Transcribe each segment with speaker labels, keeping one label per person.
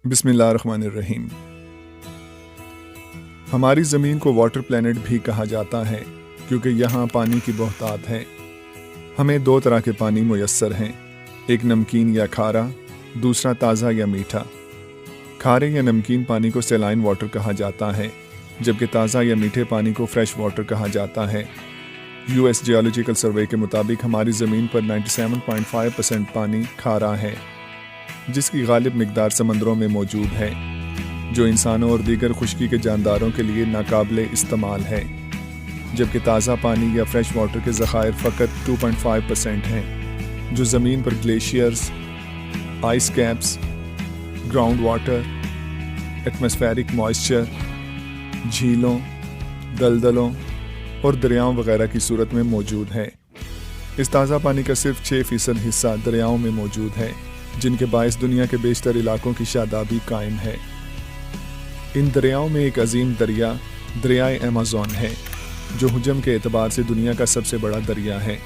Speaker 1: بسم اللہ الرحمن الرحیم۔ ہماری زمین کو واٹر پلینٹ بھی کہا جاتا ہے کیونکہ یہاں پانی کی بہتات ہے۔ ہمیں دو طرح کے پانی میسر ہیں، ایک نمکین یا کھارا، دوسرا تازہ یا میٹھا۔ کھارے یا نمکین پانی کو سیلائن واٹر کہا جاتا ہے، جبکہ تازہ یا میٹھے پانی کو فریش واٹر کہا جاتا ہے۔ US جیولوجیکل سروے کے مطابق ہماری زمین پر 97.5% پانی کھارا ہے، جس کی غالب مقدار سمندروں میں موجود ہے، جو انسانوں اور دیگر خشکی کے جانداروں کے لیے ناقابل استعمال ہے، جبکہ تازہ پانی یا فریش واٹر کے ذخائر فقط 2.5% ہیں، جو زمین پر glaciers, ice caps, ground water, atmospheric moisture, جھیلوں، دلدلوں اور دریاؤں وغیرہ کی صورت میں موجود ہے۔ اس تازہ پانی کا صرف 6% حصہ دریاؤں میں موجود ہے، جن کے باعث دنیا کے بیشتر علاقوں کی شادابی قائم ہے۔ ان دریاؤں میں ایک عظیم دریا دریائے ایمیزون ہے، جو حجم کے اعتبار سے دنیا کا سب سے بڑا دریا ہے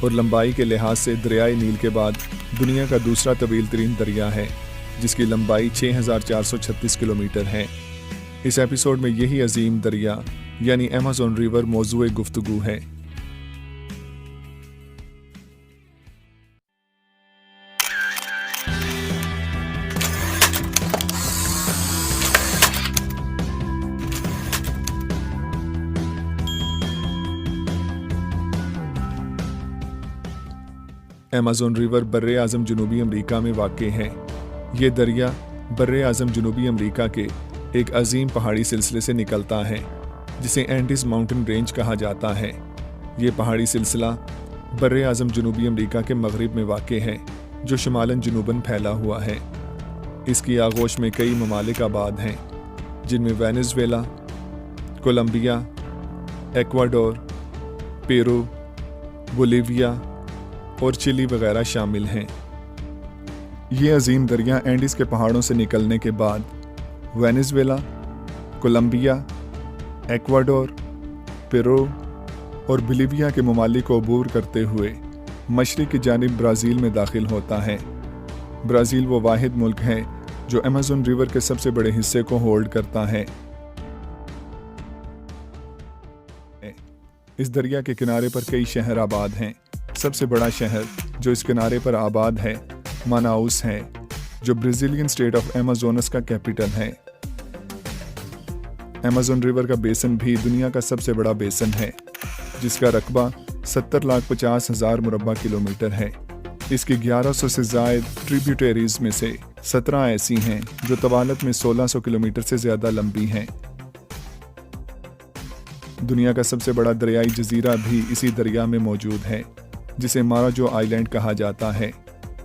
Speaker 1: اور لمبائی کے لحاظ سے دریائے نیل کے بعد دنیا کا دوسرا طویل ترین دریا ہے، جس کی لمبائی 6436 کلومیٹر ہے۔ اس ایپیسوڈ میں یہی عظیم دریا یعنی ایمیزون ریور موضوع گفتگو ہے۔ ایمیزون ریور براعظم جنوبی امریکہ میں واقع ہے۔ یہ دریا براعظم جنوبی امریکہ کے ایک عظیم پہاڑی سلسلے سے نکلتا ہے، جسے اینڈیز ماؤنٹن رینج کہا جاتا ہے۔ یہ پہاڑی سلسلہ براعظم جنوبی امریکہ کے مغرب میں واقع ہے، جو شمالاً جنوباً پھیلا ہوا ہے۔ اس کی آغوش میں کئی ممالک آباد ہیں، جن میں وینزویلا، کولمبیا، ایکواڈور، پیرو، بولیویا اور چلی وغیرہ شامل ہیں۔ یہ عظیم دریا اینڈیز کے پہاڑوں سے نکلنے کے بعد وینزویلا، کولمبیا، ایکواڈور، پیرو اور بولیویا کے ممالک کو عبور کرتے ہوئے مشرق کی جانب برازیل میں داخل ہوتا ہے۔ برازیل وہ واحد ملک ہے جو ایمیزون ریور کے سب سے بڑے حصے کو ہولڈ کرتا ہے۔ اس دریا کے کنارے پر کئی شہر آباد ہیں۔ سب سے بڑا شہر جو اس کنارے پر آباد ہے ماناؤس ہے، جو برازیلین اسٹیٹ آف ایمیزونس کا کیپٹل ہے۔ ایمیزون ریور کا بیسن بھی دنیا کا سب سے بڑا بیسن ہے، جس کا رقبہ 70,50,000 مربع کلومیٹر ہے۔ اس کی 1100 سے زائد ٹریبیوٹریز میں سے 17 ایسی ہیں جو طوالت میں 1600 کلومیٹر سے زیادہ لمبی ہیں۔ دنیا کا سب سے بڑا دریائی جزیرہ بھی اسی دریا میں موجود ہے، جسے ماراجو آئی لینڈ کہا جاتا ہے،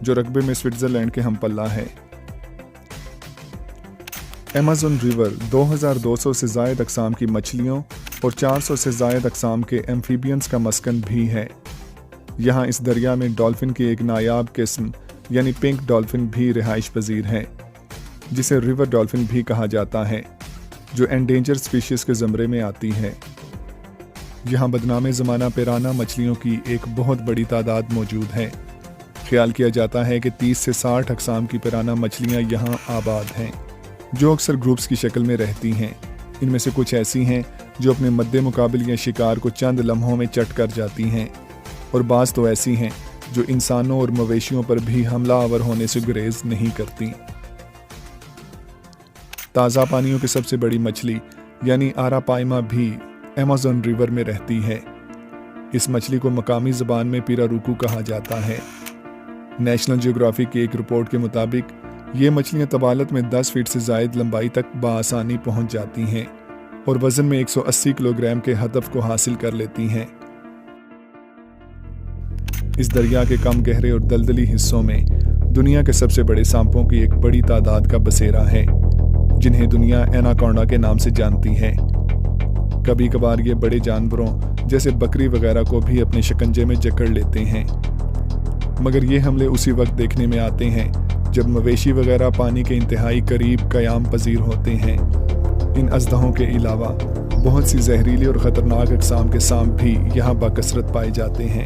Speaker 1: جو رقبے میں سوئٹزرلینڈ کے ہم پلہ ہے۔ ایمیزون ریور 2200 سے زائد اقسام کی مچھلیوں اور 400 سے زائد اقسام کے ایمفیبینز کا مسکن بھی ہے۔ یہاں اس دریا میں ڈالفن کی ایک نایاب قسم یعنی پنک ڈالفن بھی رہائش پذیر ہے، جسے ریور ڈالفن بھی کہا جاتا ہے، جو انڈینجر اسپیشیز کے زمرے میں آتی ہے۔ یہاں بدنام زمانہ پیرانا مچھلیوں کی ایک بہت بڑی تعداد موجود ہے۔ خیال کیا جاتا ہے کہ 30 سے 60 اقسام کی پیرانا مچھلیاں یہاں آباد ہیں، جو اکثر گروپس کی شکل میں رہتی ہیں۔ ان میں سے کچھ ایسی ہیں جو اپنے مد مقابل یا شکار کو چند لمحوں میں چٹ کر جاتی ہیں، اور بعض تو ایسی ہیں جو انسانوں اور مویشیوں پر بھی حملہ آور ہونے سے گریز نہیں کرتی۔ تازہ پانیوں کی سب سے بڑی مچھلی یعنی آراپائما بھی ایمیزون ریور میں رہتی ہے۔ اس مچھلی کو مقامی زبان میں پیراروکو کہا جاتا ہے۔ نیشنل جیوگرافک کی ایک رپورٹ کے مطابق یہ مچھلیاں طوالت میں 10 فٹ سے زائد لمبائی تک بآسانی پہنچ جاتی ہیں اور وزن میں 180 کلو گرام کے ہدف کو حاصل کر لیتی ہیں۔ اس دریا کے کم گہرے اور دلدلی حصوں میں دنیا کے سب سے بڑے سانپوں کی ایک بڑی تعداد کا بسیرا ہے، جنہیں دنیا ایناکونڈا کے نام سے جانتی ہے۔ کبھی کبھار یہ بڑے جانوروں جیسے بکری وغیرہ کو بھی اپنے شکنجے میں جکڑ لیتے ہیں، مگر یہ حملے اسی وقت دیکھنے میں آتے ہیں جب مویشی وغیرہ پانی کے انتہائی قریب قیام پذیر ہوتے ہیں۔ ان اژدہوں کے علاوہ بہت سی زہریلی اور خطرناک اقسام کے سانپ بھی یہاں بکثرت پائے جاتے ہیں۔